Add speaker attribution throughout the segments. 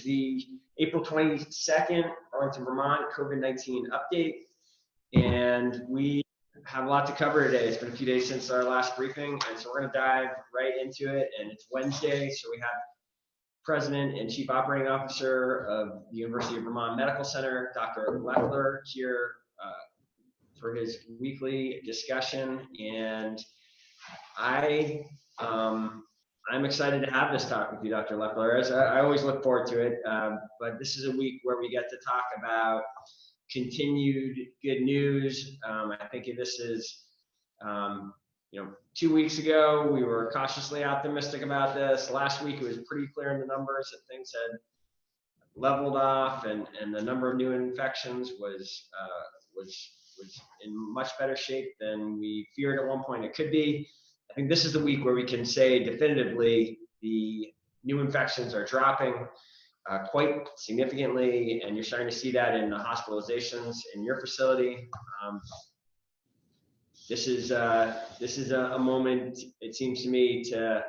Speaker 1: the April 22nd Burlington, Vermont COVID-19 update. And we have a lot to cover today. It's been a few days since our last briefing, and so we're going to dive right into it. And it's Wednesday, so we have President and Chief Operating Officer of the University of Vermont Medical Center, Dr. Leffler, here for his weekly discussion. And I'm excited to have this talk with you, Dr. Leffler. As I always look forward to it, but this is a week where we get to talk about continued good news. I think this is, 2 weeks ago, we were cautiously optimistic about this. Last week, it was pretty clear in the numbers that things had leveled off, and the number of new infections was in much better shape than we feared at one point it could be. I think this is the week where we can say definitively the new infections are dropping quite significantly, and you're starting to see that in the hospitalizations in your facility. This is a moment, it seems to me, to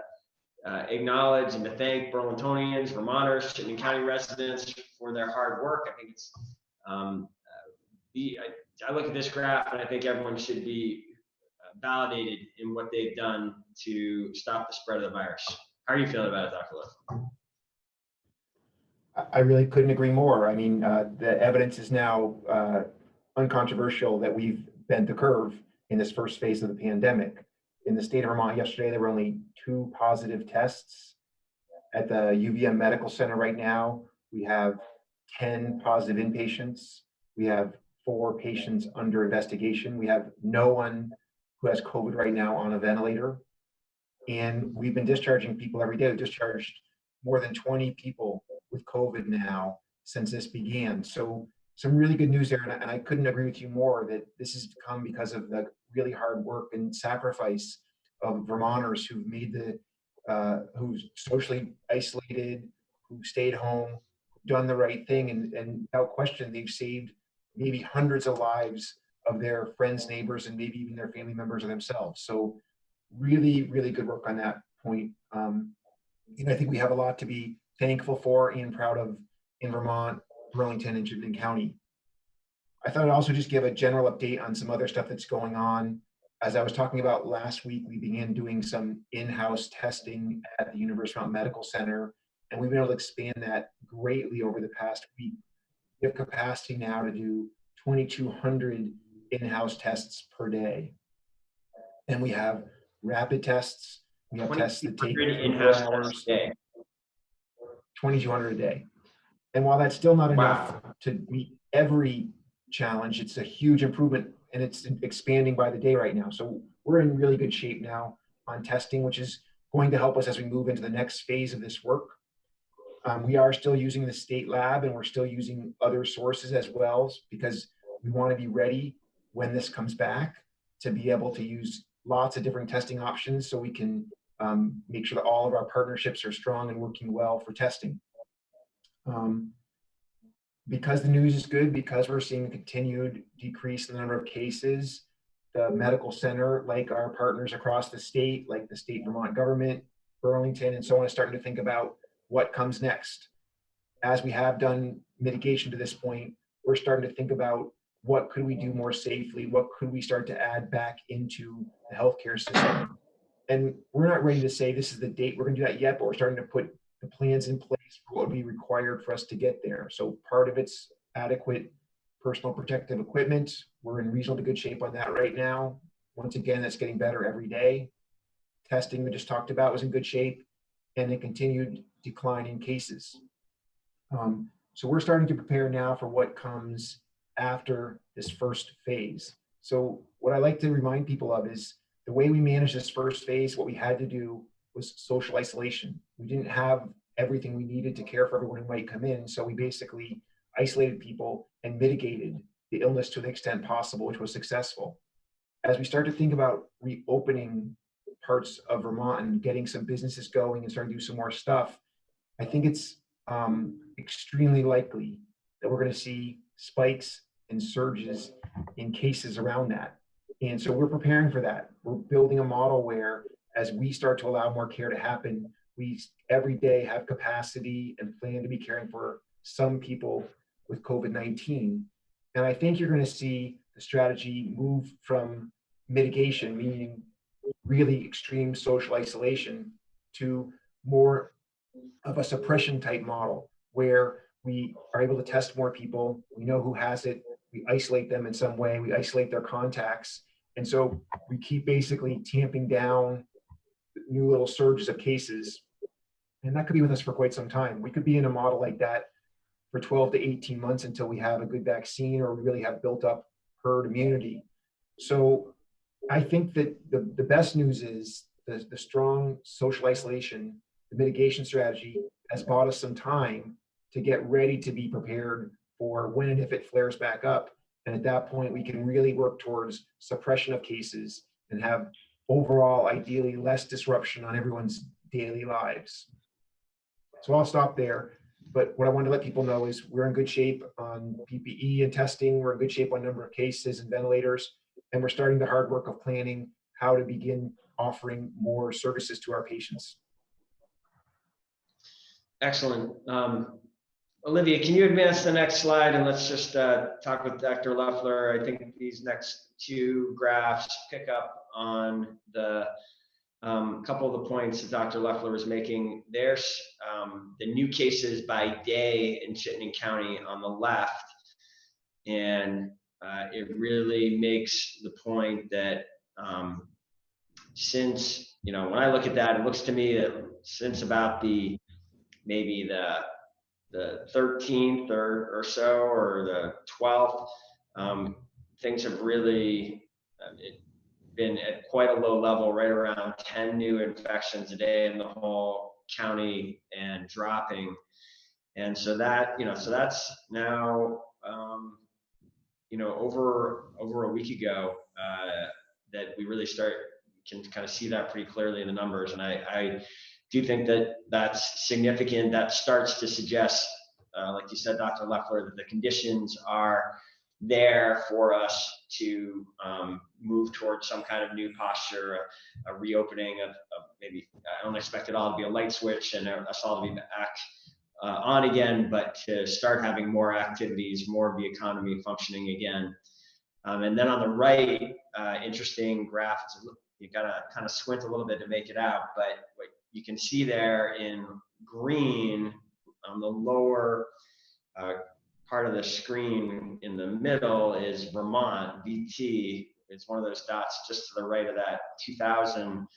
Speaker 1: acknowledge and to thank Burlingtonians, Vermonters, Chittenden County residents for their hard work. I think it's I look at this graph and I think everyone should be validated in what they've done to stop the spread of the virus. How are you feeling about it, Dr. Leffler?
Speaker 2: I really couldn't agree more. I mean, the evidence is now uncontroversial that we've bent the curve in this first phase of the pandemic. In the state of Vermont yesterday, there were only 2 positive tests. At the UVM Medical Center right now, we have 10 positive inpatients. We have 4 patients under investigation. We have no one who has COVID right now on a ventilator. And we've been discharging people every day. We've discharged more than 20 people with COVID now since this began. So some really good news there. And I couldn't agree with you more that this has come because of the really hard work and sacrifice of Vermonters who've made who's socially isolated, who stayed home, done the right thing. And without question, they've saved maybe hundreds of lives of their friends, neighbors, and maybe even their family members or themselves. So really, really good work on that point. I think we have a lot to be thankful for and proud of in Vermont, Burlington, and Chittenden County. I thought I'd also just give a general update on some other stuff that's going on. As I was talking about last week, we began doing some in-house testing at the University of Vermont Medical Center, and we've been able to expand that greatly over the past week. We have capacity now to do 2,200 in-house tests per day. And we have rapid tests. We have tests that take 4 hours. 2,200 a day. And while that's still not enough to meet every challenge, it's a huge improvement, and it's expanding by the day right now. So we're in really good shape now on testing, which is going to help us as we move into the next phase of this work. We are still using the state lab, and we're still using other sources as well, because we want to be ready when this comes back to be able to use lots of different testing options so we can make sure that all of our partnerships are strong and working well for testing. Because the news is good, because we're seeing a continued decrease in the number of cases, the medical center, like our partners across the state, like the state Vermont government, Burlington, and so on, is starting to think about what comes next. As we have done mitigation to this point, we're starting to think about what could we do more safely, what could we start to add back into the healthcare system. And we're not ready to say this is the date we're going to do that yet, but we're starting to put the plans in place for what would be required for us to get there. So part of it's adequate personal protective equipment. We're in reasonably good shape on that right now. Once again, that's getting better every day. Testing we just talked about was in good shape, and a continued decline in cases. So we're starting to prepare now for what comes after this first phase. So what I like to remind people of is the way we managed this first phase, what we had to do was social isolation. We didn't have everything we needed to care for everyone who might come in. So we basically isolated people and mitigated the illness to the extent possible, which was successful. As we start to think about reopening parts of Vermont and getting some businesses going and starting to do some more stuff, I think it's extremely likely that we're going to see spikes and surges in cases around that. And so we're preparing for that. We're building a model where, as we start to allow more care to happen, we every day have capacity and plan to be caring for some people with COVID-19. And I think you're going to see the strategy move from mitigation, meaning really extreme social isolation, to more of a suppression type model where we are able to test more people. We know who has it. We isolate them in some way. We isolate their contacts. And so we keep basically tamping down new little surges of cases. And that could be with us for quite some time. We could be in a model like that for 12 to 18 months until we have a good vaccine or we really have built up herd immunity. So I think that the best news is the strong social isolation, the mitigation strategy has bought us some time to get ready to be prepared for when and if it flares back up. And at that point, we can really work towards suppression of cases and have overall, ideally, less disruption on everyone's daily lives. So I'll stop there. But what I wanted to let people know is we're in good shape on PPE and testing. We're in good shape on number of cases and ventilators. And we're starting the hard work of planning how to begin offering more services to our patients.
Speaker 1: Excellent. Olivia, can you advance the next slide and let's just talk with Dr. Leffler. I think these next two graphs pick up on the couple of the points that Dr. Leffler was making. There's the new cases by day in Chittenden County on the left, and it really makes the point that since, when I look at that, it looks to me that since about maybe the 13th or so, or the 12th, things have really been at quite a low level, right around 10 new infections a day in the whole county and dropping. And so that, so that's now, over a week ago, that we really can kind of see that pretty clearly in the numbers. And I do think that that's significant. That starts to suggest, like you said, Dr. Leffler, that the conditions are there for us to move towards some kind of new posture, a reopening of maybe, I don't expect it all to be a light switch and us all to be back on again, but to start having more activities, more of the economy functioning again. And then on the right, interesting graph, you gotta kind of squint a little bit to make it out, but what you can see there in green on the lower part of the screen in the middle is Vermont, VT. It's one of those dots just to the right of that 2,000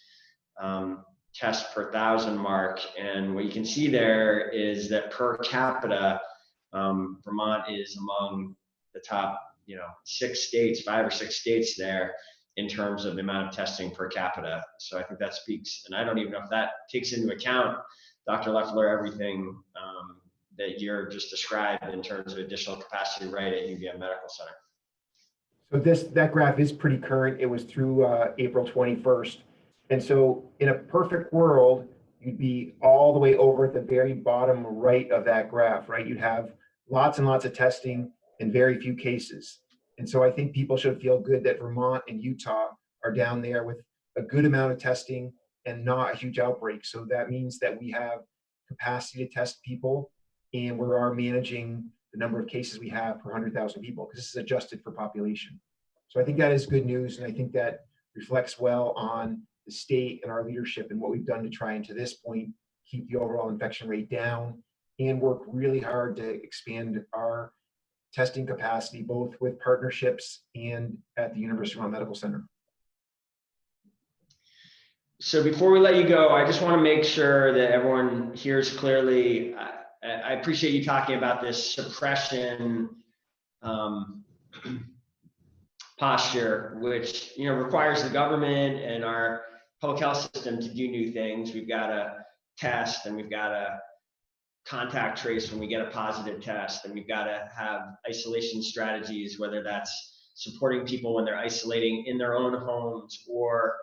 Speaker 1: tests per 1,000 mark. And what you can see there is that per capita, Vermont is among the top, 5 or 6 states there in terms of the amount of testing per capita. So I think that speaks, and I don't even know if that takes into account, Dr. Leffler, everything that you're just described in terms of additional capacity right at UVM Medical Center.
Speaker 2: So that graph is pretty current. It was through April 21st. And so in a perfect world, you'd be all the way over at the very bottom right of that graph, right? You'd have lots and lots of testing and very few cases. And so I think people should feel good that Vermont and Utah are down there with a good amount of testing and not a huge outbreak. So that means that we have capacity to test people, and we are managing the number of cases we have per 100,000 people, because this is adjusted for population. So I think that is good news, and I think that reflects well on the state and our leadership and what we've done to try and, to this point, keep the overall infection rate down and work really hard to expand our testing capacity, both with partnerships and at the University of Vermont Medical Center.
Speaker 1: So before we let you go, I just want to make sure that everyone hears clearly. I appreciate you talking about this suppression posture, which requires the government and our public health system to do new things. We've got to test, and we've got to contact trace when we get a positive test, and we've got to have isolation strategies, whether that's supporting people when they're isolating in their own homes, or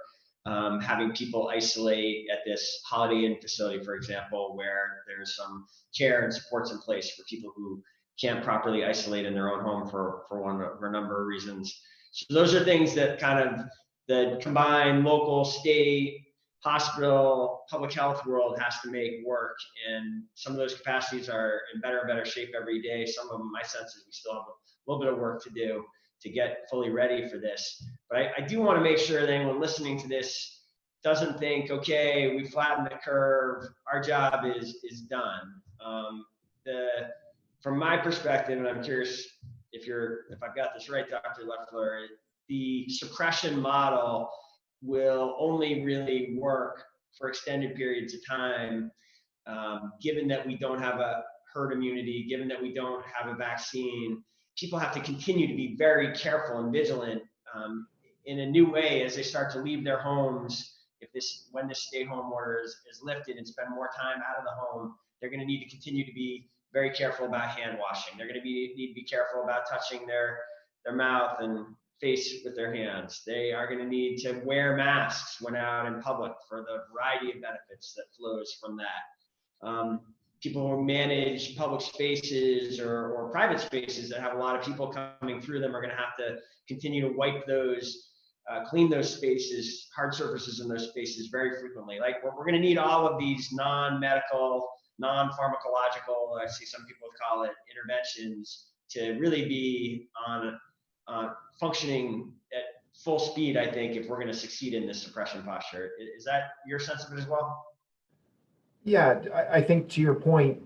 Speaker 1: having people isolate at this Holiday Inn facility, for example, where there's some care and supports in place for people who can't properly isolate in their own home for a number of reasons. So those are things that kind of the combined local, state, hospital, public health world has to make work. And some of those capacities are in better and better shape every day. Some of them, my sense is we still have a little bit of work to do to get fully ready for this. But I do want to make sure that anyone listening to this doesn't think, okay, we flattened the curve, our job is done. From my perspective, and I'm curious if I've got this right, Dr. Leffler, the suppression model will only really work for extended periods of time, given that we don't have a herd immunity, given that we don't have a vaccine. People have to continue to be very careful and vigilant in a new way as they start to leave their homes. When this stay-home order is lifted and spend more time out of the home, they're going to need to continue to be very careful about hand washing. They're going to need to be careful about touching their mouth and face with their hands. They are going to need to wear masks when out in public for the variety of benefits that flows from that. People who manage public spaces or private spaces that have a lot of people coming through them are going to have to continue to wipe those, clean those spaces, hard surfaces in those spaces very frequently. Like we're going to need all of these non-medical, non-pharmacological, I see some people call it, interventions to really be on functioning at full speed, I think, if we're going to succeed in this suppression posture. Is that your sense of it as well?
Speaker 2: Yeah, I think to your point,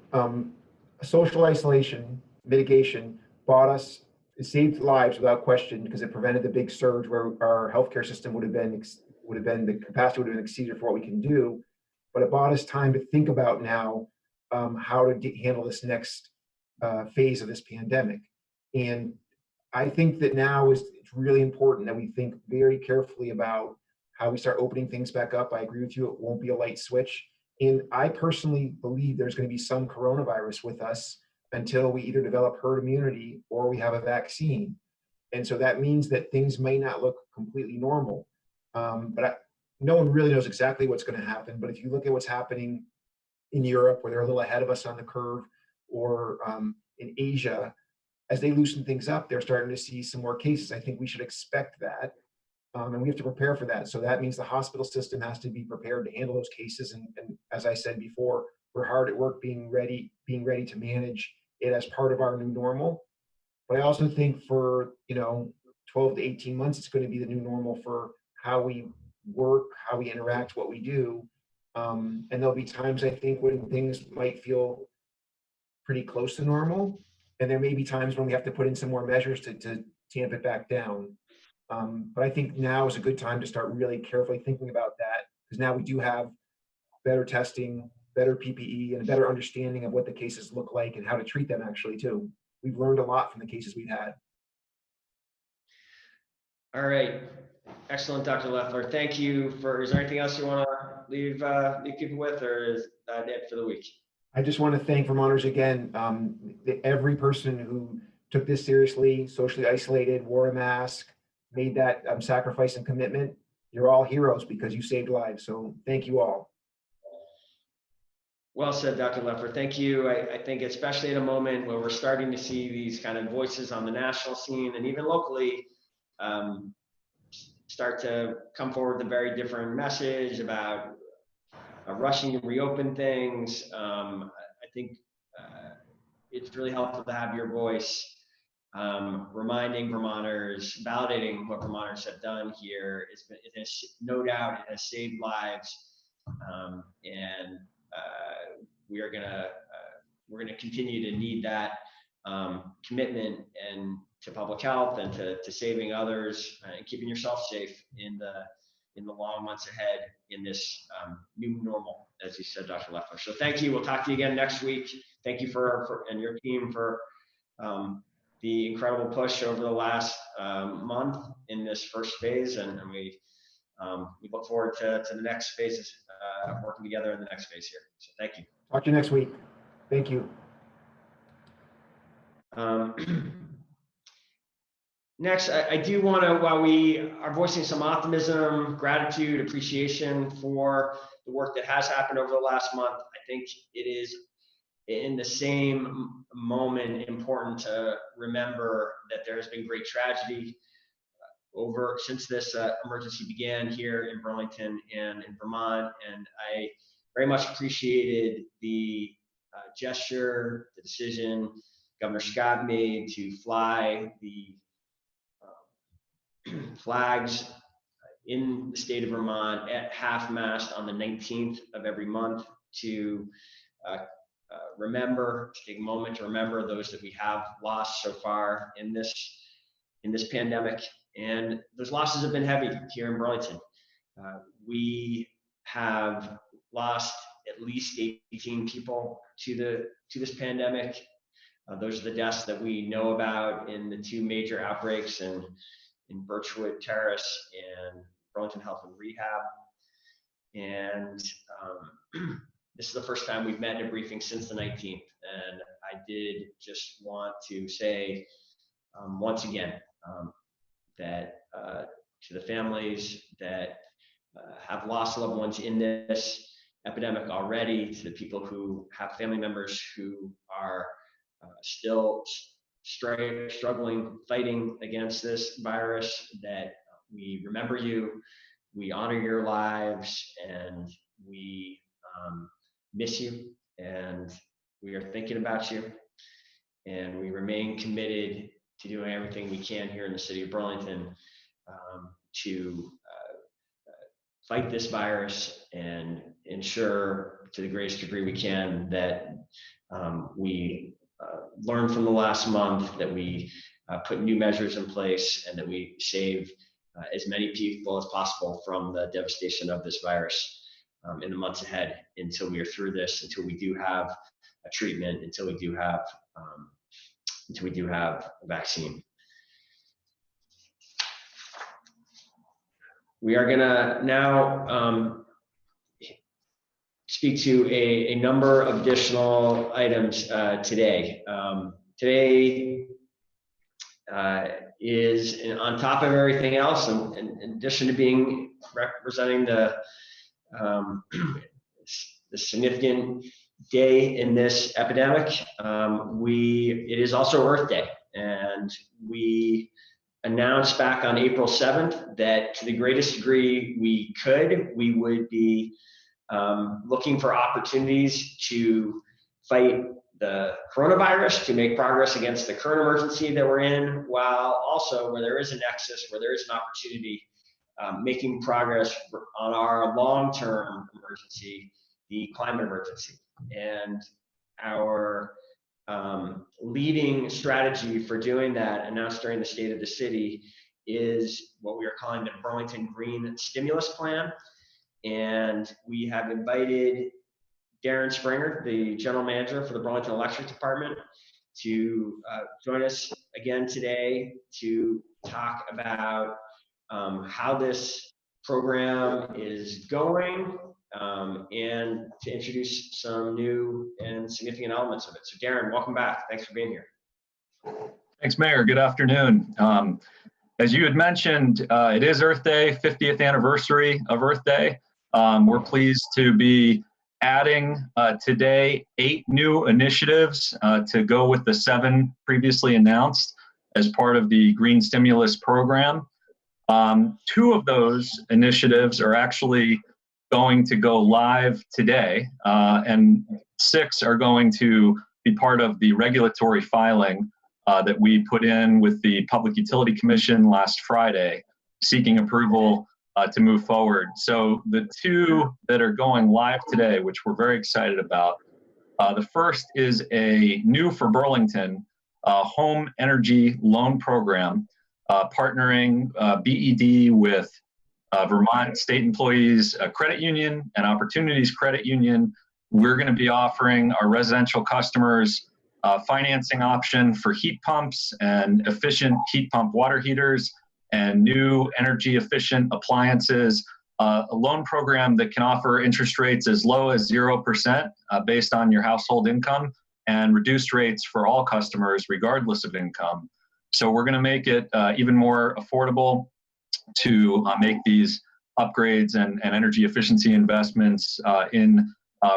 Speaker 2: social isolation mitigation it saved lives without question because it prevented the big surge where our healthcare system the capacity would have been exceeded for what we can do. But it bought us time to think about now how to handle this next phase of this pandemic. And I think that now it's really important that we think very carefully about how we start opening things back up. I agree with you, it won't be a light switch. And I personally believe there's going to be some coronavirus with us until we either develop herd immunity or we have a vaccine. And so that means that things may not look completely normal. No one really knows exactly what's going to happen. But if you look at what's happening in Europe, where they're a little ahead of us on the curve, or in Asia, as they loosen things up, they're starting to see some more cases. I think we should expect that. And we have to prepare for that. So that means the hospital system has to be prepared to handle those cases. And as I said before, we're hard at work being ready to manage it as part of our new normal. But I also think for 12 to 18 months, it's going to be the new normal for how we work, how we interact, what we do. And there'll be times, I think, when things might feel pretty close to normal. And there may be times when we have to put in some more measures to tamp it back down. But I think now is a good time to start really carefully thinking about that, because now we do have better testing, better PPE, and a better understanding of what the cases look like and how to treat them actually too. We've learned a lot from the cases we've had.
Speaker 1: All right. Excellent, Dr. Leffler. Thank you is there anything else you want to leave people with, or is that it for the week?
Speaker 2: I just want to thank Vermonters again. Every person who took this seriously, socially isolated, wore a mask, made that sacrifice and commitment, you're all heroes because you saved lives. So thank you all.
Speaker 1: Well said, Dr. Leffler. Thank you. I think especially at a moment where we're starting to see these kind of voices on the national scene and even locally start to come forward with a very different message about rushing to reopen things. I think it's really helpful to have your voice reminding Vermonters, validating what Vermonters have done here. It has no doubt it has saved lives, and we're gonna continue to need that commitment and to public health and to saving others and keeping yourself safe in the long months ahead in this new normal, as you said, Dr. Leffler. So thank you. We'll talk to you again next week. Thank you for and your team for the incredible push over the last month in this first phase, and we look forward to the next phases, working together in the next phase here. So thank you.
Speaker 2: Talk to you next week. Thank you.
Speaker 1: Next, I do want to, while we are voicing some optimism, gratitude, appreciation for the work that has happened over the last month, I think it is in the same moment important to remember that there has been great tragedy. since this emergency began here in Burlington and in Vermont, and I very much appreciated the gesture, the decision Governor Scott made to fly the flags in the state of Vermont at half-mast on the 19th of every month to take a moment to remember those that we have lost so far in this pandemic. And those losses have been heavy here in Burlington. We have lost at least 18 people to this pandemic. Those are the deaths that we know about in the two major outbreaks in Birchwood Terrace and Burlington Health and Rehab. And this is the first time we've met in a briefing since the 19th. And I did just want to say once again that to the families that have lost loved ones in this epidemic already, to the people who have family members who are still struggling, fighting against this virus, that we remember you, we honor your lives, and we miss you, and we are thinking about you, and we remain committed to doing everything we can here in the city of Burlington to fight this virus and ensure to the greatest degree we can that we learn from the last month, that we put new measures in place, and that we save as many people as possible from the devastation of this virus in the months ahead, until we are through this, until we do have a treatment, until we do have a vaccine. We are gonna now speak to a number of additional items today. Today is, on top of everything else, and in addition to being representing the significant day in this epidemic, it is also Earth Day, and we announced back on April 7th that to the greatest degree we could, we would be looking for opportunities to fight the coronavirus, to make progress against the current emergency that we're in, while also, where there is a nexus, where there is an opportunity, making progress on our long-term emergency, the climate emergency. And our leading strategy for doing that, announced during the State of the City, is what we are calling the Burlington Green Stimulus Plan. And we have invited Darren Springer, the general manager for the Burlington Electric Department, to join us again today to talk about how this program is going, and to introduce some new and significant elements of it. So Darren, welcome back. Thanks for being here.
Speaker 3: Thanks, Mayor. Good afternoon. As you had mentioned, it is Earth Day, 50th anniversary of Earth Day. We're pleased to be adding today 8 new initiatives to go with the 7 previously announced as part of the Green Stimulus Program. 2 of those initiatives are actually going to go live today, and 6 are going to be part of the regulatory filing that we put in with the Public Utility Commission last Friday, seeking approval to move forward. So the 2 that are going live today, which we're very excited about, the first is a new for Burlington home energy loan program, partnering BED with Vermont State Employees Credit Union and Opportunities Credit Union. We're going to be offering our residential customers financing option for heat pumps and efficient heat pump water heaters and new energy efficient appliances, a loan program that can offer interest rates as low as 0% based on your household income, and reduced rates for all customers regardless of income. So we're going to make it even more affordable to make these upgrades and energy efficiency investments in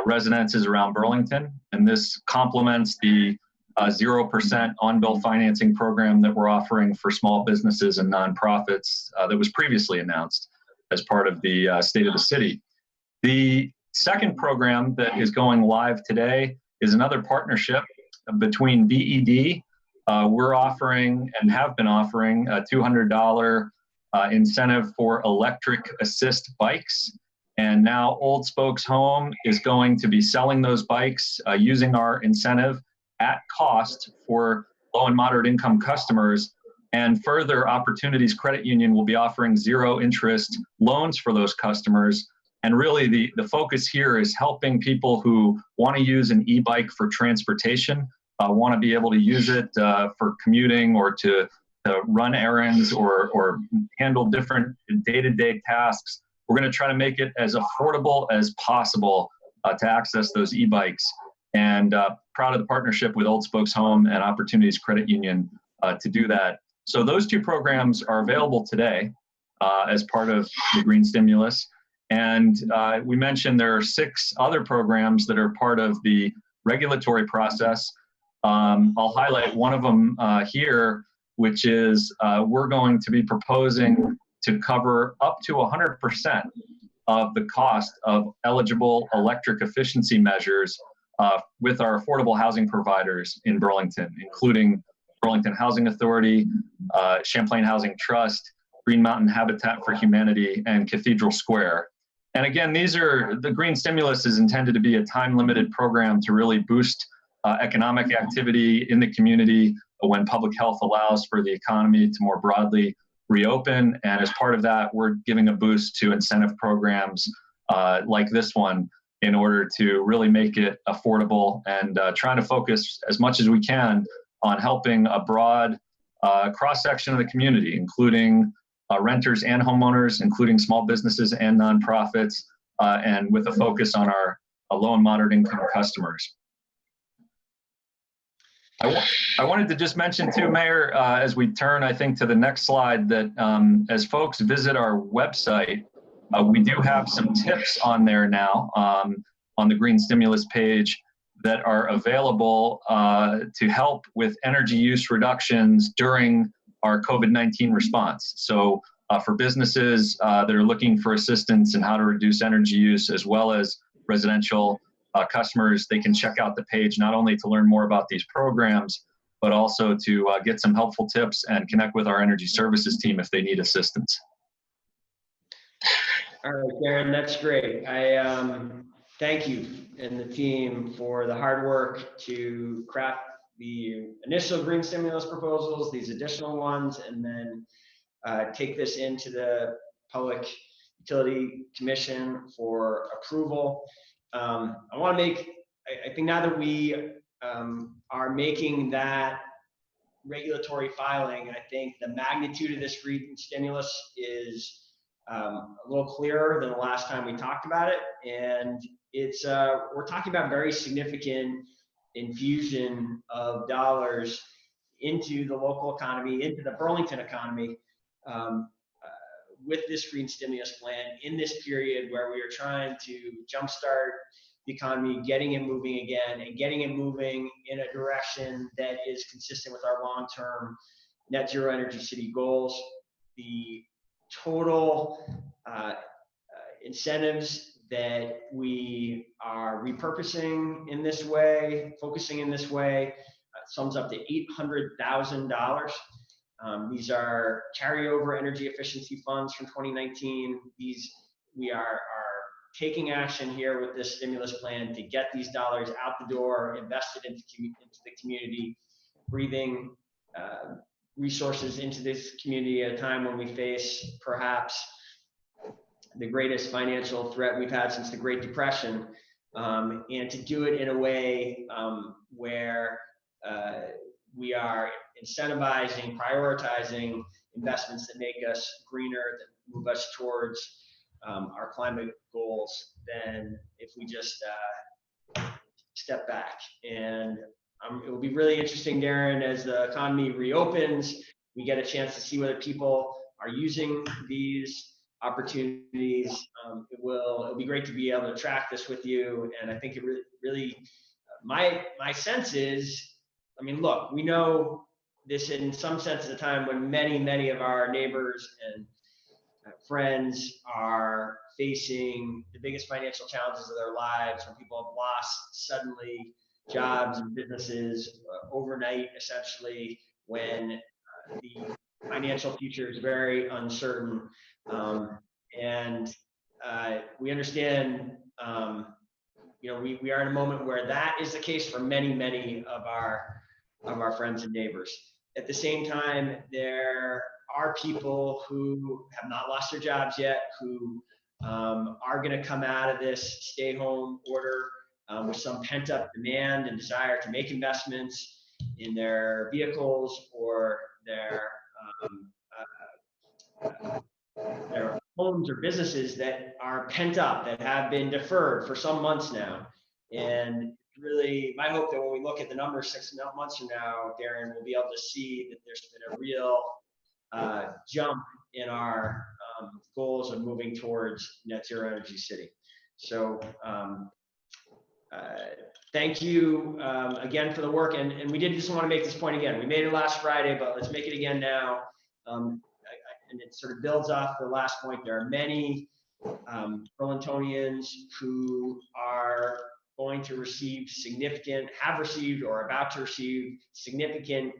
Speaker 3: residences around Burlington. And this complements the 0% on-bill financing program that we're offering for small businesses and nonprofits that was previously announced as part of the State of the City. The second program that is going live today is another partnership between BED. We're offering and have been offering a $200 incentive for electric assist bikes. And now Old Spokes Home is going to be selling those bikes using our incentive at cost for low and moderate income customers. And further, Opportunities Credit Union will be offering 0 interest loans for those customers. And really the focus here is helping people who want to use an e-bike for transportation, want to be able to use it for commuting or to run errands or handle different day-to-day tasks. We're going to try to make it as affordable as possible to access those e-bikes. And proud of the partnership with Old Spokes Home and Opportunities Credit Union to do that. So those 2 programs are available today as part of the Green Stimulus. And we mentioned there are 6 other programs that are part of the regulatory process. I'll highlight one of them here, which is we're going to be proposing to cover up to 100% of the cost of eligible electric efficiency measures with our affordable housing providers in Burlington, including Burlington Housing Authority, Champlain Housing Trust, Green Mountain Habitat for Humanity, and Cathedral Square. And again, the Green Stimulus is intended to be a time-limited program to really boost economic activity in the community when public health allows for the economy to more broadly reopen. And as part of that, we're giving a boost to incentive programs like this one in order to really make it affordable and trying to focus as much as we can on helping a broad cross-section of the community, including renters and homeowners, including small businesses and nonprofits, and with a focus on our low and moderate income customers. I wanted to just mention too, Mayor, as we turn, I think, to the next slide, that as folks visit our website, we do have some tips on there now on the Green Stimulus page that are available to help with energy use reductions during our COVID-19 response. So for businesses that are looking for assistance in how to reduce energy use, as well as residential customers, they can check out the page not only to learn more about these programs, but also to get some helpful tips and connect with our energy services team if they need assistance.
Speaker 1: All right, Darren, that's great. I thank you and the team for the hard work to craft the initial Green Stimulus proposals, these additional ones, and then take this into the Public Utility Commission for approval. I want to I think now that we are making that regulatory filing, I think the magnitude of this Green Stimulus is a little clearer than the last time we talked about it. And it's we're talking about very significant infusion of dollars into the local economy, into the Burlington economy, with this Green Stimulus plan in this period where we are trying to jumpstart the economy, getting it moving again, and getting it moving in a direction that is consistent with our long-term net zero energy city goals. The total incentives that we are repurposing in this way, focusing in this way, sums up to $800,000. These are carryover energy efficiency funds from 2019. We are taking action here with this stimulus plan to get these dollars out the door, invested into the community, breathing resources into this community at a time when we face perhaps the greatest financial threat we've had since the Great Depression, and to do it in a way where we are incentivizing, prioritizing investments that make us greener, that move us towards our climate goals, than if we just step back. And it will be really interesting, Darren, as the economy reopens, we get a chance to see whether people are using these opportunities. It'll be great to be able to track this with you. And I think it really my sense is, I mean, look, we know this in some sense at a time when many of our neighbors and friends are facing the biggest financial challenges of their lives, when people have lost suddenly jobs and businesses overnight, essentially, when the financial future is very uncertain. And we understand, we are in a moment where that is the case for many of our friends and neighbors. At the same time, there are people who have not lost their jobs yet, who are going to come out of this stay-home order with some pent-up demand and desire to make investments in their vehicles or their homes or businesses that are pent up, that have been deferred for some months now. And really, my hope that when we look at the numbers 6 months from now, Darren, we'll be able to see that there's been a real jump in our goals of moving towards net zero energy city. So thank you again for the work. And we did just want to make this point again. We made it last Friday, but let's make it again now. And it sort of builds off the last point. There are many Burlingtonians who are going to receive have received or about to receive significant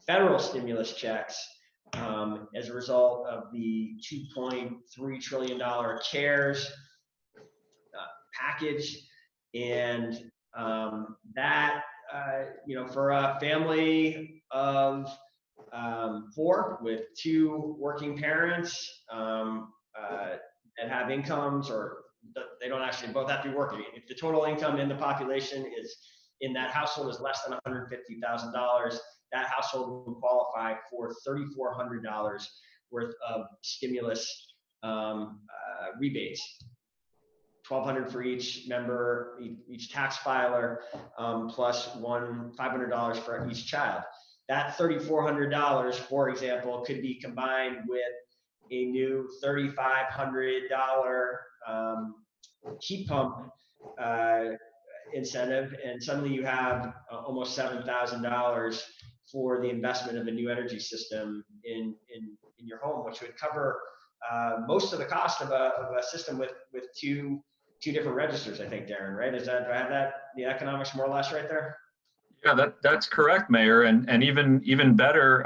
Speaker 1: federal stimulus checks as a result of the $2.3 trillion CARES package. And that, for a family of 4 with 2 working parents that have incomes, or they don't actually both have to be working. If the total income in the population is in that household is less than $150,000, that household will qualify for $3,400 worth of stimulus rebates. $1,200 for each member, each tax filer, plus $500 for each child. That $3,400, for example, could be combined with a new $3,500 heat pump incentive, and suddenly you have almost $7,000 for the investment of a new energy system in your home, which would cover most of the cost of a system with two different registers, I think, Darren, right? Do I have the economics more or less right there?
Speaker 3: Yeah, that's correct, Mayor. And even better,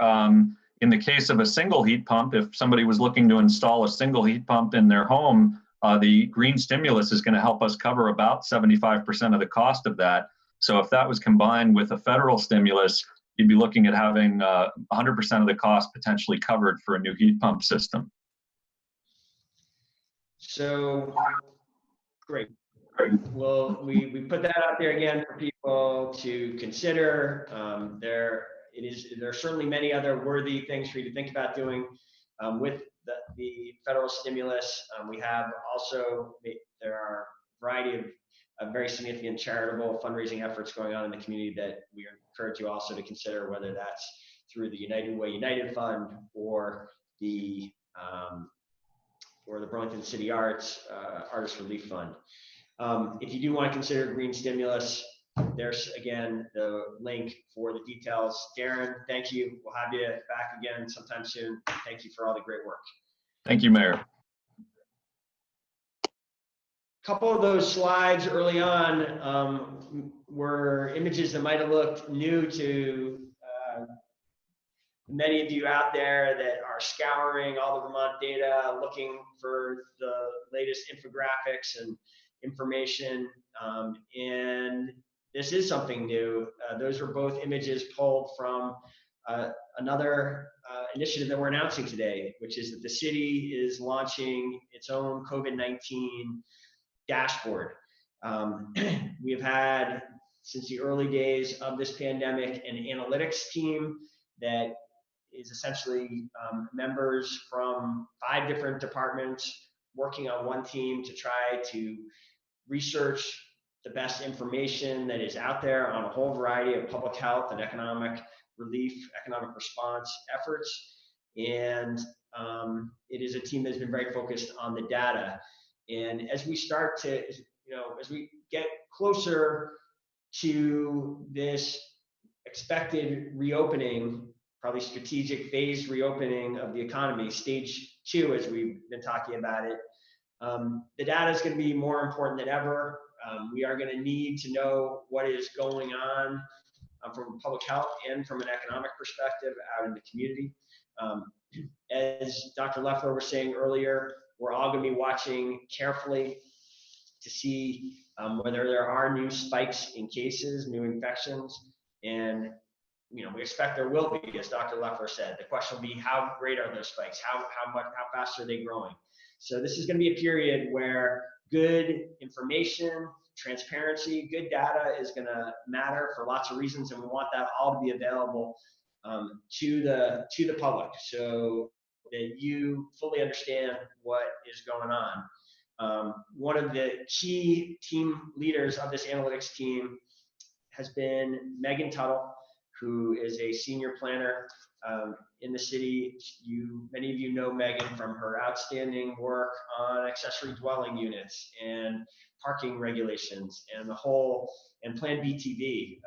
Speaker 3: in the case of a single heat pump, if somebody was looking to install a single heat pump in their home, the green stimulus is going to help us cover about 75% of the cost of that. So if that was combined with a federal stimulus, you'd be looking at having 100% of the cost potentially covered for a new heat pump system. So,
Speaker 1: great. Well, we put that out there again for people to consider. There are certainly many other worthy things for you to think about doing with the federal stimulus. We have also, there are a variety of very significant charitable fundraising efforts going on in the community that we encourage you also to consider, whether that's through the United Way United Fund or the Burlington City Arts Artist Relief Fund. If you do want to consider green stimulus, there's again the link for the details. Darren, thank you. We'll have you back again sometime soon. Thank you for all the great work.
Speaker 3: Thank you, Mayor.
Speaker 1: A couple of those slides early on were images that might have looked new to many of you out there that are scouring all the Vermont data, looking for the latest infographics and information. And this is something new. Those are both images pulled from another initiative that we're announcing today, which is that the city is launching its own COVID-19 dashboard. We have had, since the early days of this pandemic, an analytics team that is essentially members from 5 different departments working on one team to try to research the best information that is out there on a whole variety of public health and economic relief, economic response efforts. And it is a team that's been very focused on the data. And as we start to, as we get closer to this expected reopening, probably strategic phased reopening of the economy, stage 2, as we've been talking about it, the data is going to be more important than ever. We are going to need to know what is going on from public health and from an economic perspective out in the community. As Dr. Leffler was saying earlier, we're all going to be watching carefully to see whether there are new spikes in cases, new infections, and we expect there will be, as Dr. Leffler said. The question will be, how great are those spikes? How fast are they growing? So this is going to be a period where good information, transparency, good data is going to matter for lots of reasons, and we want that all to be available to the public, so that you fully understand what is going on. One of the key team leaders of this analytics team has been Megan Tuttle, who is a senior planner in the city. Many of you know Megan from her outstanding work on accessory dwelling units and parking regulations and Plan BTV,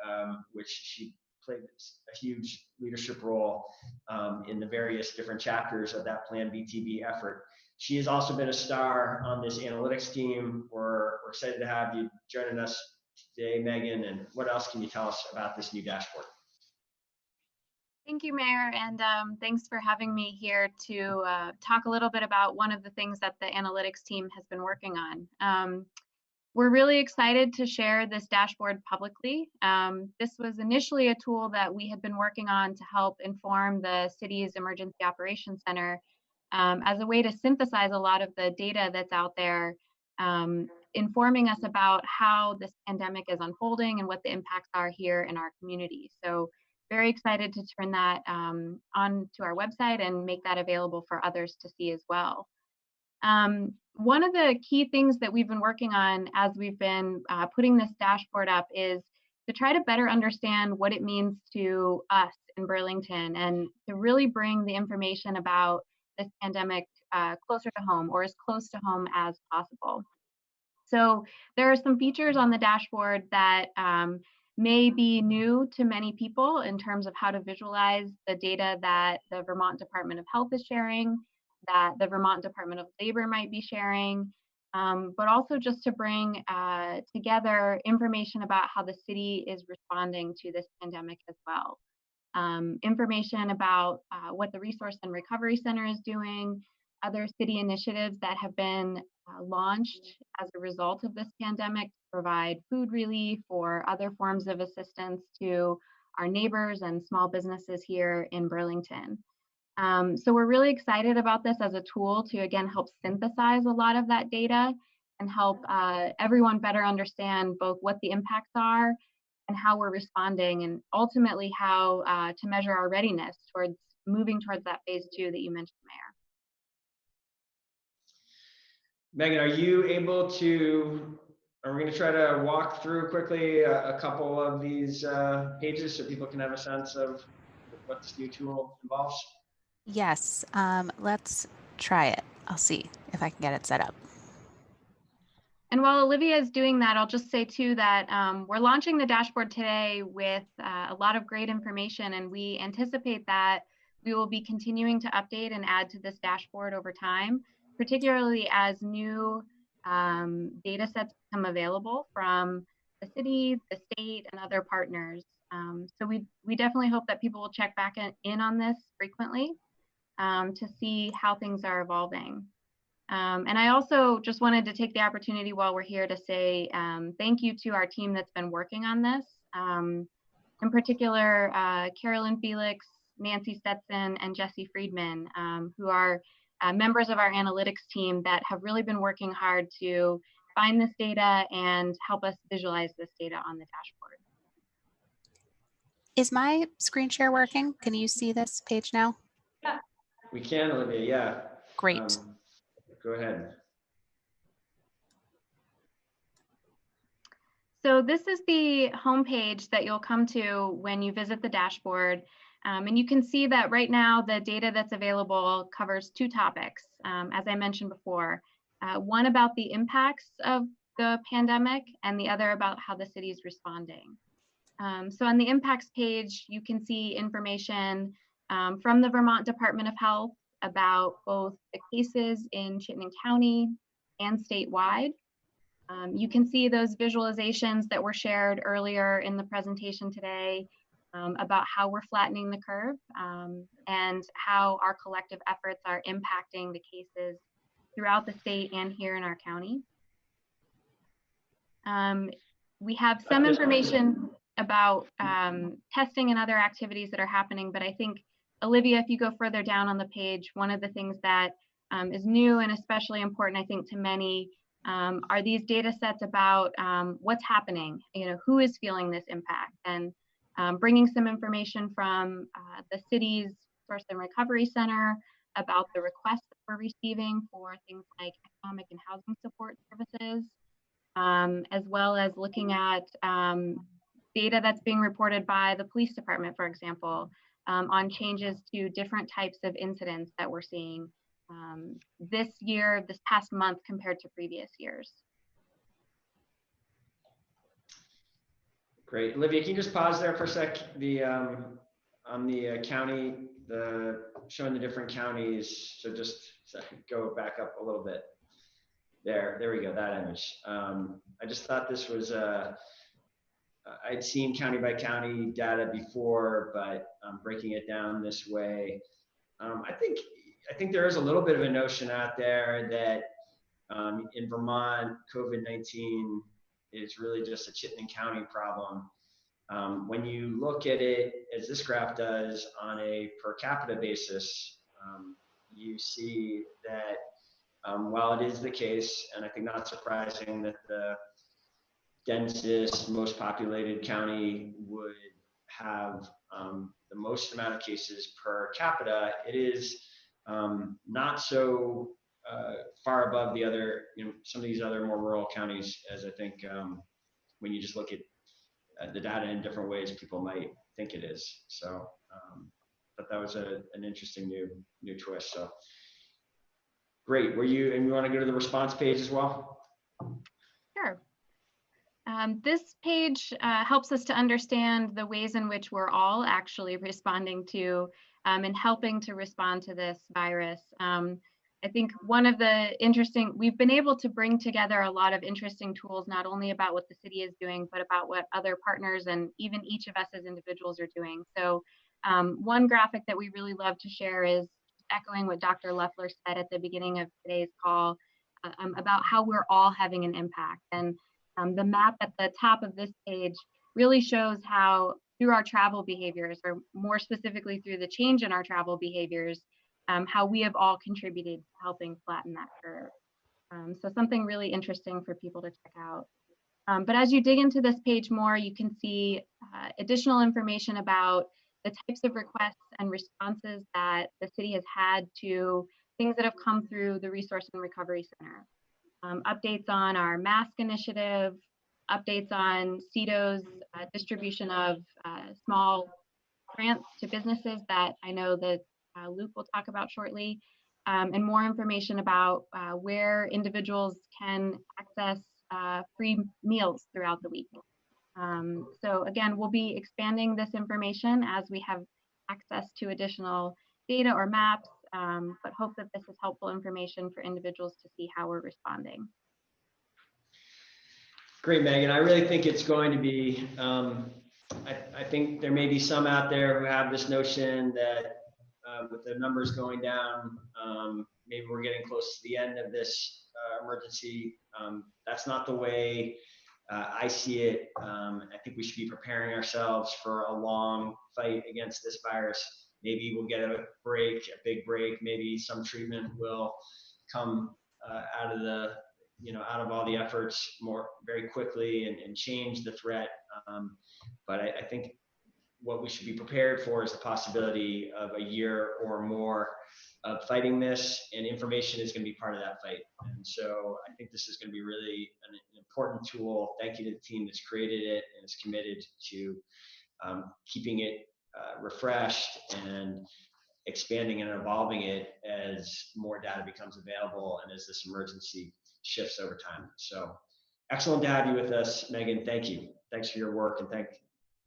Speaker 1: which she played a huge leadership role in the various different chapters of that Plan BTV effort. She has also been a star on this analytics team. We're excited to have you joining us today, Megan. And what else can you tell us about this new dashboard?
Speaker 4: Thank you, Mayor, and thanks for having me here to talk a little bit about one of the things that the analytics team has been working on. We're really excited to share this dashboard publicly. This was initially a tool that we had been working on to help inform the city's Emergency Operations Center as a way to synthesize a lot of the data that's out there, informing us about how this pandemic is unfolding and what the impacts are here in our community. So very excited to turn that onto our website and make that available for others to see as well. One of the key things that we've been working on as we've been putting this dashboard up is to try to better understand what it means to us in Burlington and to really bring the information about this pandemic closer to home, or as close to home as possible. So there are some features on the dashboard that may be new to many people in terms of how to visualize the data that the Vermont Department of Health is sharing, that the Vermont Department of Labor might be sharing, but also just to bring together information about how the city is responding to this pandemic as well. Information about what the Resource and Recovery Center is doing, other city initiatives that have been launched as a result of this pandemic to provide food relief or other forms of assistance to our neighbors and small businesses here in Burlington. So we're really excited about this as a tool to, again, help synthesize a lot of that data and help everyone better understand both what the impacts are and how we're responding, and ultimately how to measure our readiness towards moving towards that phase 2 that you mentioned, Mayor.
Speaker 1: Megan, are you able to, are we going to try to walk through quickly a couple of these pages so people can have a sense of what this new tool involves?
Speaker 5: Yes, let's try it. I'll see if I can get it set up.
Speaker 4: And while Olivia is doing that, I'll just say too that we're launching the dashboard today with a lot of great information, and we anticipate that we will be continuing to update and add to this dashboard over time, particularly as new data sets become available from the city, the state, and other partners. So we definitely hope that people will check back in on this frequently to see how things are evolving. And I also just wanted to take the opportunity while we're here to say thank you to our team that's been working on this. In particular, Carolyn Felix, Nancy Stetson, and Jesse Friedman, who are members of our analytics team that have really been working hard to find this data and help us visualize this data on the dashboard.
Speaker 5: Is my screen share working? Can you see this page now?
Speaker 4: Yeah.
Speaker 1: We can, Olivia, yeah.
Speaker 5: Great.
Speaker 1: Go ahead.
Speaker 4: So this is the homepage that you'll come to when you visit the dashboard. And you can see that right now the data that's available covers 2 topics, as I mentioned before. One about the impacts of the pandemic and the other about how the city is responding. So on the impacts page, you can see information from the Vermont Department of Health about both the cases in Chittenden County and statewide. You can see those visualizations that were shared earlier in the presentation today about how we're flattening the curve and how our collective efforts are impacting the cases throughout the state and here in our county. We have some information about testing and other activities that are happening, but I think, Olivia, if you go further down on the page, one of the things that is new and especially important, I think, to many are these data sets about what's happening, who is feeling this impact, and bringing some information from the city's Source and Recovery Center about the requests that we're receiving for things like economic and housing support services, as well as looking at data that's being reported by the police department, for example, on changes to different types of incidents that we're seeing this past month compared to previous years.
Speaker 1: Great. Olivia, can you just pause there for a sec? On the county, showing the different counties. So just go back up a little bit. There we go, that image. I just thought this was, I'd seen county by county data before, but breaking it down this way, I think there is a little bit of a notion out there that in Vermont, COVID-19 is really just a Chittenden County problem. When you look at it, as this graph does, on a per capita basis, you see that while it is the case, and I think not surprising that the densest, most populated county would have the most amount of cases per capita, it is not so far above the other, some of these other more rural counties, as I think when you just look at the data in different ways, people might think it is. So, but that was an interesting new twist. So. Great. And you want to go to the response page as well?
Speaker 4: Sure. This page helps us to understand the ways in which we're all actually responding to and helping to respond to this virus. I think one of the we've been able to bring together a lot of interesting tools, not only about what the city is doing, but about what other partners and even each of us as individuals are doing. So one graphic that we really love to share is echoing what Dr. Leffler said at the beginning of today's call about how we're all having an impact. And the map at the top of this page really shows how through our travel behaviors, or more specifically through the change in our travel behaviors, how we have all contributed to helping flatten that curve. So something really interesting for people to check out. But as you dig into this page more, you can see additional information about the types of requests and responses that the city has had to things that have come through the Resource and Recovery Center. Updates on our mask initiative, updates on CEDO's distribution of small grants to businesses that I know that Luke will talk about shortly, and more information about where individuals can access free meals throughout the week. So again, we'll be expanding this information as we have access to additional data or maps, but hope that this is helpful information for individuals to see how we're responding.
Speaker 1: Great, Megan. I really think it's going to be, I think there may be some out there who have this notion that with the numbers going down, maybe we're getting close to the end of this emergency. That's not the way I see it. I think we should be preparing ourselves for a long fight against this virus. Maybe we'll get a big break. Maybe some treatment will come out of all the efforts very quickly and change the threat. But I think what we should be prepared for is the possibility of a year or more of fighting this, and information is going to be part of that fight. And so I think this is going to be really an important tool. Thank you to the team that's created it and is committed to keeping it refreshed and expanding and evolving it as more data becomes available and as this emergency shifts over time. So excellent to have you with us, Megan. Thank you. Thanks for your work, and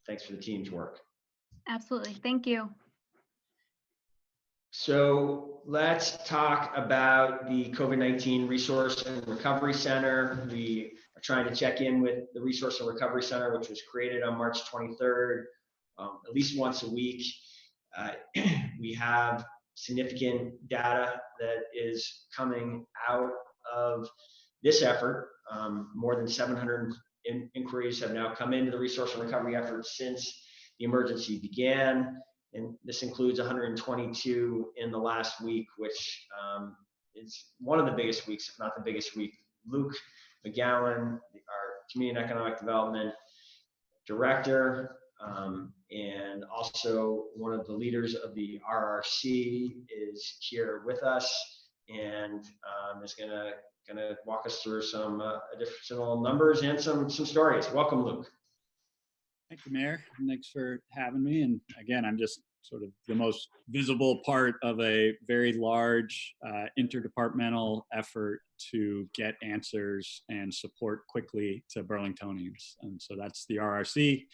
Speaker 1: thanks for the team's work.
Speaker 4: Absolutely. Thank you.
Speaker 1: So let's talk about the COVID-19 Resource and Recovery Center. We are trying to check in with the Resource and Recovery Center, which was created on March 23rd, at least once a week. We have significant data that is coming out of this effort. More than 700 inquiries have now come into the Resource and Recovery effort since the emergency began. And this includes 122 in the last week, which is one of the biggest weeks, if not the biggest week. Luke McGowan, our Community and Economic Development Director, and also one of the leaders of the RRC, is here with us and is gonna walk us through some additional numbers and some stories. Welcome, Luke.
Speaker 6: Thank you, Mayor. Thanks for having me. And again, I'm just sort of the most visible part of a very large interdepartmental effort to get answers and support quickly to Burlingtonians. And so that's the RRC.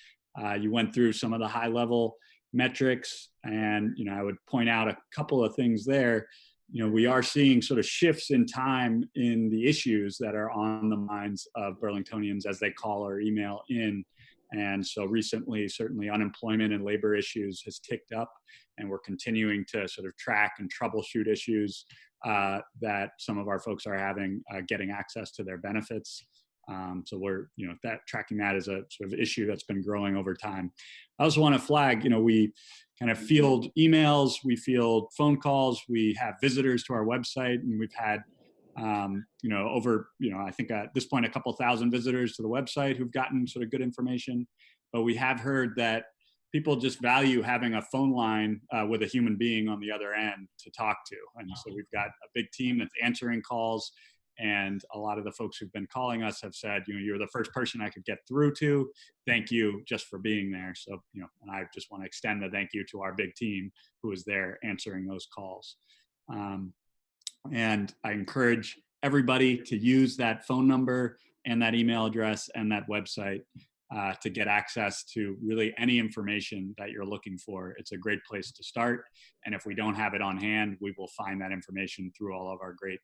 Speaker 6: You went through some of the high level metrics, and I would point out a couple of things there. We are seeing sort of shifts in time in the issues that are on the minds of Burlingtonians as they call or email in. And so recently, certainly unemployment and labor issues has ticked up, and we're continuing to sort of track and troubleshoot issues that some of our folks are having getting access to their benefits. So we're, tracking that as a sort of issue that's been growing over time. I also want to flag, we kind of field emails, we field phone calls, we have visitors to our website, and we've had over, I think at this point, a couple thousand visitors to the website who've gotten sort of good information. But we have heard that people just value having a phone line with a human being on the other end to talk to. And so we've got a big team that's answering calls. And a lot of the folks who've been calling us have said, you're the first person I could get through to. Thank you just for being there. So, and I just want to extend the thank you to our big team who is there answering those calls. And I encourage everybody to use that phone number and that email address and that website to get access to really any information that you're looking for. It's a great place to start. And if we don't have it on hand, we will find that information through all of our great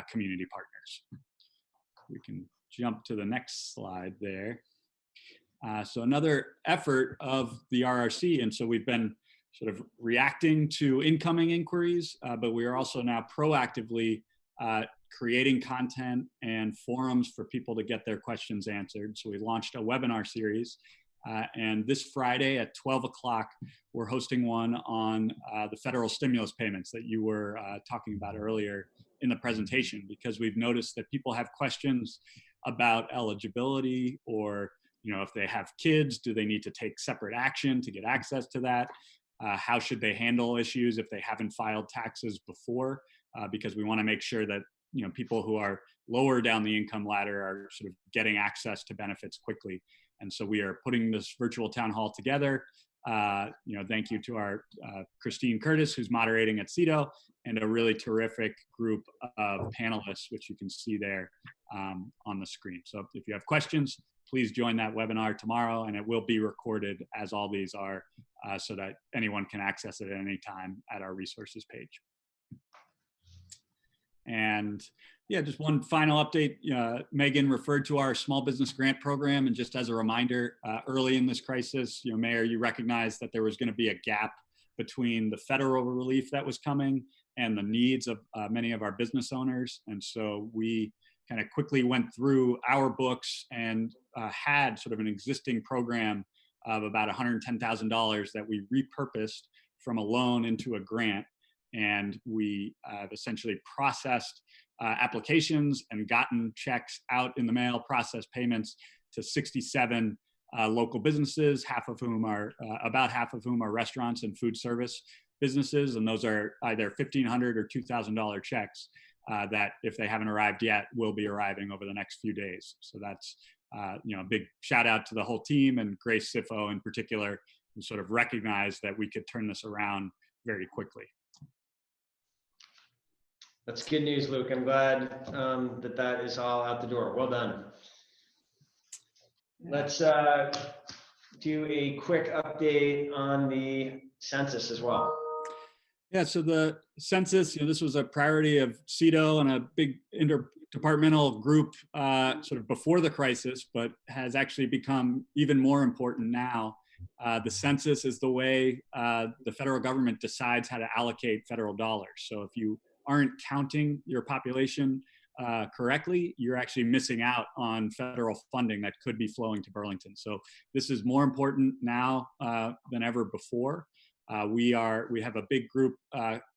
Speaker 6: community partners. We can jump to the next slide there. So another effort of the RRC, and so we've been sort of reacting to incoming inquiries, but we are also now proactively creating content and forums for people to get their questions answered. So we launched a webinar series, and this Friday at 12 o'clock, we're hosting one on the federal stimulus payments that you were talking about earlier in the presentation, because we've noticed that people have questions about eligibility, or if they have kids, do they need to take separate action to get access to that? How should they handle issues if they haven't filed taxes before? Because we want to make sure that people who are lower down the income ladder are sort of getting access to benefits quickly. And so we are putting this virtual town hall together. Thank you to our Christine Curtis, who's moderating at CEDO, and a really terrific group of panelists, which you can see there on the screen. So if you have questions, please join that webinar tomorrow, and it will be recorded, as all these are, so that anyone can access it at any time at our resources page. And yeah, just one final update. Megan referred to our small business grant program, and just as a reminder, early in this crisis, Mayor, you recognized that there was going to be a gap between the federal relief that was coming and the needs of many of our business owners. And so we kind of quickly went through our books and had sort of an existing program of about $110,000 that we repurposed from a loan into a grant. And we essentially processed applications and gotten checks out in the mail, processed payments to 67 local businesses, about half of whom are restaurants and food service businesses. And those are either $1,500 or $2,000 checks that, if they haven't arrived yet, will be arriving over the next few days. So that's a big shout out to the whole team, and Grace Sifo in particular, who sort of recognized that we could turn this around very quickly.
Speaker 1: That's good news, Luke. I'm glad that is all out the door. Well done. Let's do a quick update on the census as well.
Speaker 6: Yeah, so the census, this was a priority of CEDO and a big interdepartmental group sort of before the crisis, but has actually become even more important now. The census is the way the federal government decides how to allocate federal dollars. So if you aren't counting your population correctly, you're actually missing out on federal funding that could be flowing to Burlington. So this is more important now than ever before. We have a big group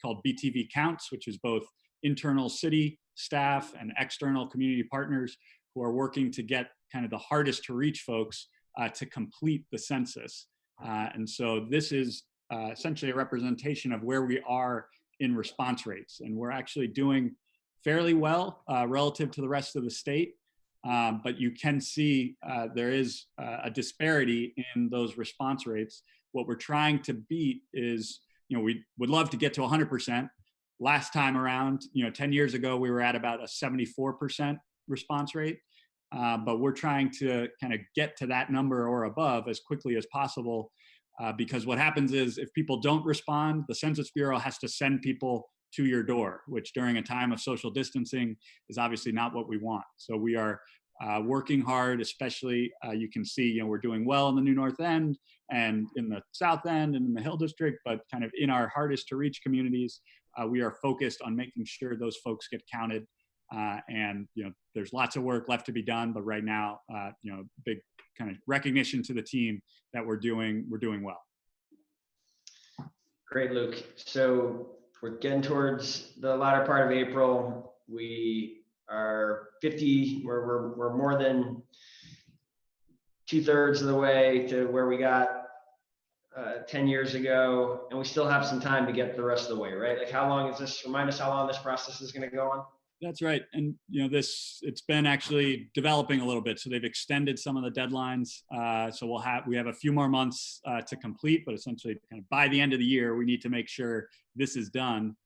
Speaker 6: called BTV Counts, which is both internal city staff and external community partners who are working to get kind of the hardest to reach folks to complete the census. And so this is essentially a representation of where we are in response rates. And we're actually doing fairly well relative to the rest of the state. But you can see there is a disparity in those response rates. What we're trying to beat is, we would love to get to 100%. Last time around, 10 years ago, we were at about a 74% response rate. But we're trying to kind of get to that number or above as quickly as possible. Because what happens is if people don't respond, the Census Bureau has to send people to your door, which during a time of social distancing is obviously not what we want. So we are working hard, especially you can see, we're doing well in the New North End and in the South End and in the Hill District, but kind of in our hardest to reach communities, we are focused on making sure those folks get counted. And there's lots of work left to be done, but right now, big kind of recognition to the team that we're doing well.
Speaker 1: Great, Luke. So we're getting towards the latter part of April. We are 50, we're more than 2/3 of the way to where we got 10 years ago, and we still have some time to get the rest of the way, right? Like, how long is this? Remind us how long this process is going to go on.
Speaker 6: That's right. And it's been actually developing a little bit. So they've extended some of the deadlines. So we have a few more months to complete, but essentially kind of by the end of the year, we need to make sure this is done.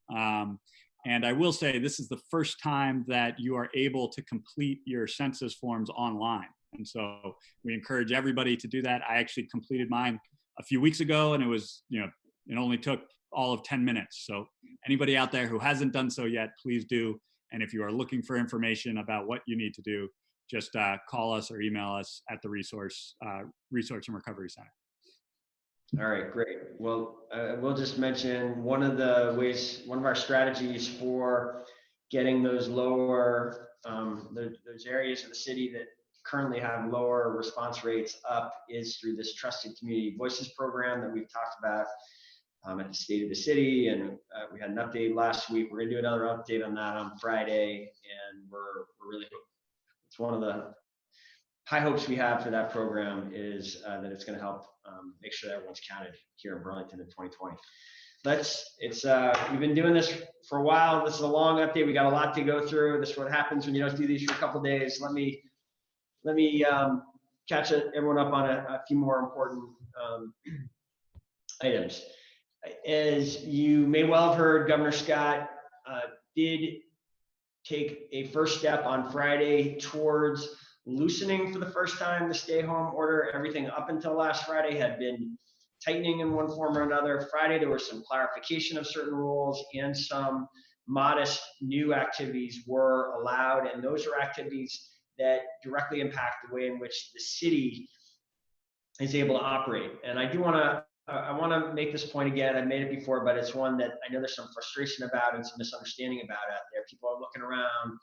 Speaker 6: And I will say this is the first time that you are able to complete your census forms online. And so we encourage everybody to do that. I actually completed mine a few weeks ago, and it was, it only took all of 10 minutes. So anybody out there who hasn't done so yet, please do. And if you are looking for information about what you need to do, just call us or email us at the Resource and Recovery Center.
Speaker 1: All right, great. Well, we'll just mention one of our strategies for getting those lower, those areas of the city that currently have lower response rates up is through this Trusted Community Voices program that we've talked about at the State of the City, and we had an update last week. We're gonna do another update on that on Friday, and we're really, it's one of the high hopes we have for that program is that it's gonna help make sure that everyone's counted here in Burlington in 2020. We've been doing this for a while. This is a long update. We got a lot to go through. This is what happens when you don't do these for a couple of days. Let me catch everyone up on a few more important items. As you may well have heard, Governor Scott did take a first step on Friday towards loosening for the first time the stay-home order. Everything up until last Friday had been tightening in one form or another. Friday, there was some clarification of certain rules and some modest new activities were allowed, and those are activities that directly impact the way in which the city is able to operate. And I want to make this point again. I've made it before, but it's one that I know there's some frustration about and some misunderstanding about out there. People are looking around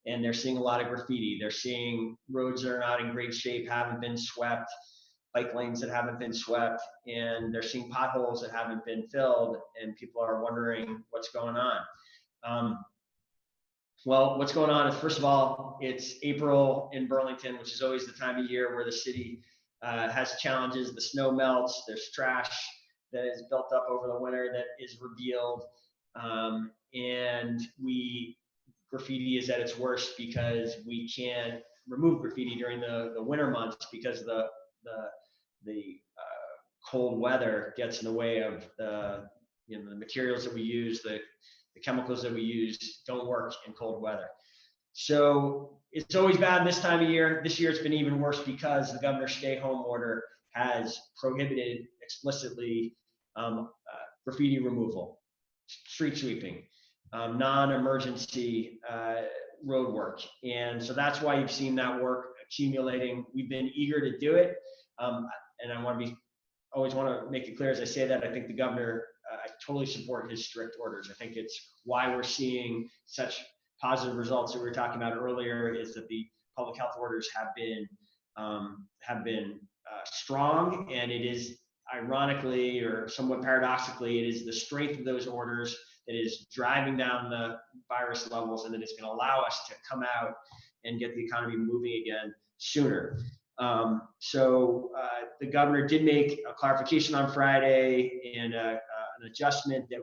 Speaker 1: and they're seeing a lot of graffiti. They're seeing roads that are not in great shape, haven't been swept, bike lanes that haven't been swept, and they're seeing potholes that haven't been filled, and people are wondering what's going on. Well, what's going on is, first of all, it's April in Burlington, which is always the time of year where the city has challenges. The snow melts, there's trash that is built up over the winter that is revealed, and graffiti is at its worst because we can't remove graffiti during the winter months because the cold weather gets in the way of the materials that we use, the chemicals that we use don't work in cold weather. So it's always bad this time of year. This year it's been even worse because the governor's stay-home order has prohibited explicitly graffiti removal, street sweeping, non-emergency road work. And so that's why you've seen that work accumulating. We've been eager to do it. And I always want to make it clear as I say that, I think the governor, I totally support his strict orders. I think it's why we're seeing such positive results that we were talking about earlier, is that the public health orders have been strong, and it is ironically or somewhat paradoxically, it is the strength of those orders that is driving down the virus levels, and that it's going to allow us to come out and get the economy moving again sooner. So the governor did make a clarification on Friday and an adjustment that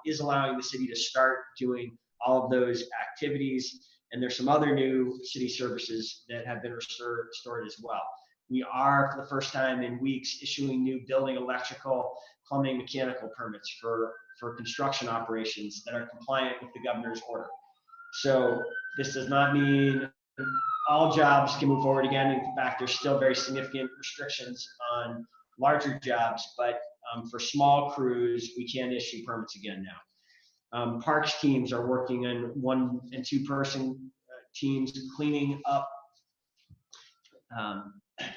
Speaker 1: is allowing the city to start doing all of those activities. And there's some other new city services that have been restored as well. We are, for the first time in weeks, issuing new building, electrical, plumbing, mechanical permits for construction operations that are compliant with the governor's order. So this does not mean all jobs can move forward again. In fact, there's still very significant restrictions on larger jobs, but for small crews, we can issue permits again now. Parks teams are working on 1- and 2-person teams cleaning up,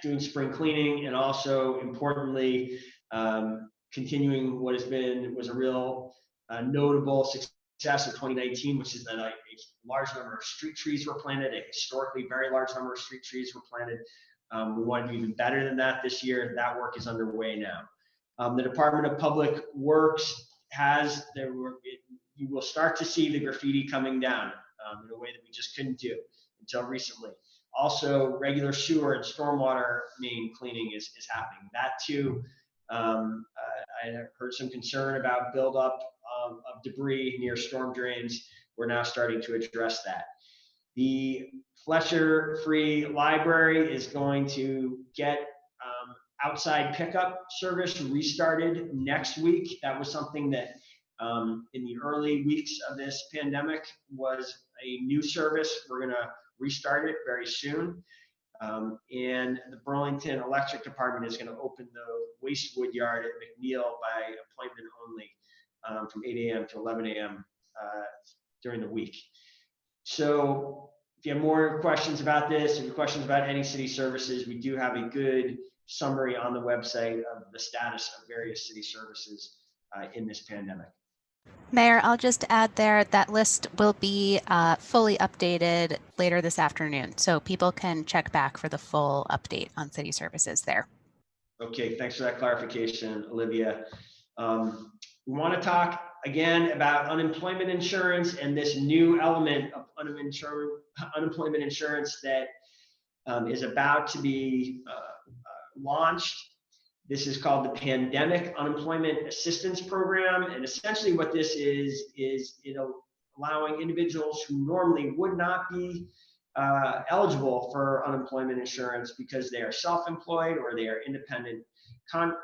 Speaker 1: doing spring cleaning, and also importantly, continuing what was a real notable success of 2019, which is that a large number of street trees were planted, a historically very large number of street trees were planted. We want to do even better than that this year. That work is underway now. The Department of Public Works you will start to see the graffiti coming down in a way that we just couldn't do until recently. Also, regular sewer and stormwater main cleaning is happening. That too, I heard some concern about buildup of debris near storm drains. We're now starting to address that. The Fletcher Free Library is going to get outside pickup service restarted next week. That was something that in the early weeks of this pandemic was a new service. We're going to restart it very soon. And the Burlington Electric Department is going to open the waste wood yard at McNeil by appointment only from 8 a.m. to 11 a.m. During the week. So if you have more questions about this, if you have questions about any city services, we do have a good summary on the website of the status of various city services in this pandemic.
Speaker 5: Mayor, I'll just add there that list will be fully updated later this afternoon, so people can check back for the full update on city services there.
Speaker 1: Okay, thanks for that clarification, Olivia. We want to talk again about unemployment insurance and this new element of unemployment insurance that is about to be launched. This is called the Pandemic Unemployment Assistance Program. And essentially what this is allowing individuals who normally would not be eligible for unemployment insurance because they are self-employed or they are independent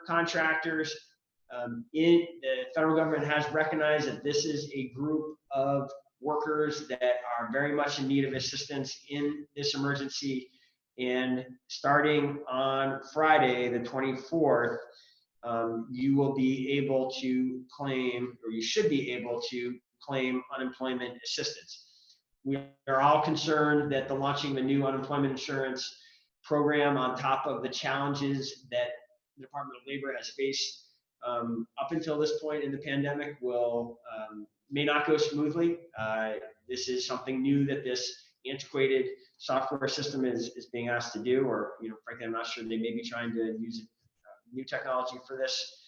Speaker 1: contractors. The federal government has recognized that this is a group of workers that are very much in need of assistance in this emergency. And starting on Friday, the 24th, you will be able to claim, or you should be able to claim unemployment assistance. We are all concerned that the launching the new unemployment insurance program, on top of the challenges that the Department of Labor has faced up until this point in the pandemic, may not go smoothly. This is something new that this antiquated software system is being asked to do, or frankly, I'm not sure. They may be trying to use new technology for this.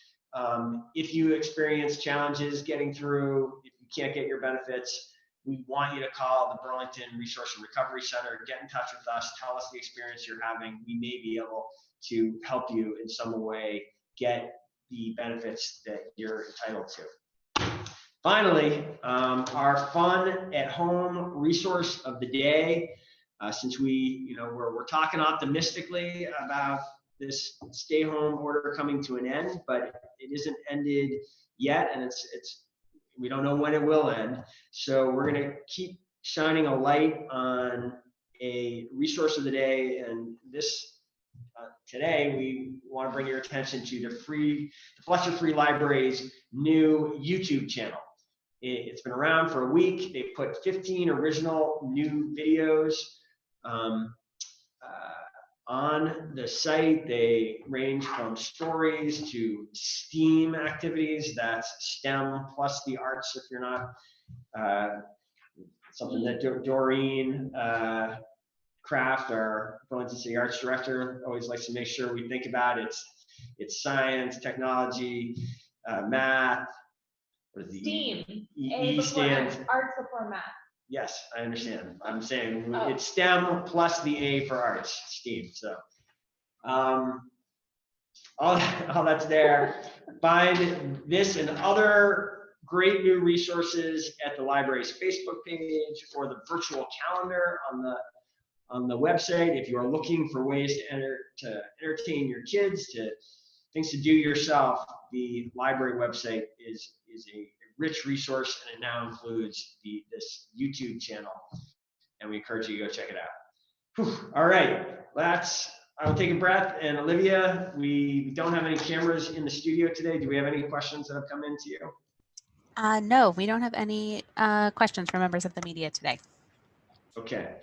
Speaker 1: If you experience challenges getting through, if you can't get your benefits, we want you to call the Burlington Resource and Recovery Center. Get in touch with us. Tell us the experience you're having. We may be able to help you in some way get the benefits that you're entitled to. Finally, our fun at home resource of the day. Since we're talking optimistically about this stay home order coming to an end, but it isn't ended yet, and we don't know when it will end. So we're going to keep shining a light on a resource of the day, and this today we want to bring your attention to the Fletcher Free Library's new YouTube channel. It's been around for a week. They put 15 original new videos on the site. They range from stories to STEAM activities. That's STEM plus the arts, if you're not something that Doreen Kraft, our Burlington City Arts Director, always likes to make sure we think about. It's science, technology, math. What is the
Speaker 7: STEAM.
Speaker 1: E stands.
Speaker 7: Arts before math.
Speaker 1: Yes, I understand. I'm saying
Speaker 7: Oh.
Speaker 1: it's STEM plus the A for arts, STEAM. So all that's there. Find this and other great new resources at the library's Facebook page or the virtual calendar on the website. If you are looking for ways to entertain your kids, to things to do yourself, the library website is a rich resource, and it now includes this YouTube channel, and we encourage you to go check it out. Whew. All right, I'll take a breath. And Olivia, we don't have any cameras in the studio today. Do we have any questions that have come in to you?
Speaker 5: No, we don't have any questions from members of the media today.
Speaker 1: Okay.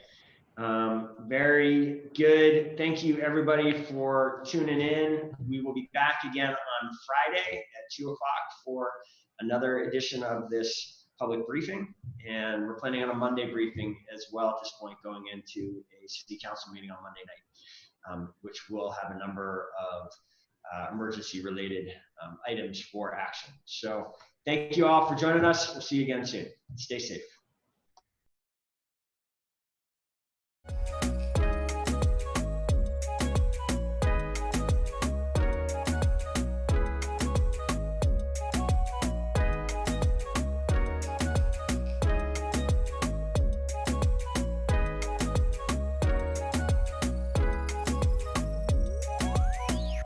Speaker 1: Very good. Thank you, everybody, for tuning in. We will be back again on Friday at 2 o'clock for another edition of this public briefing. And we're planning on a Monday briefing as well at this point, going into a city council meeting on Monday night, which will have a number of emergency related items for action. So thank you all for joining us. We'll see you again soon. Stay safe.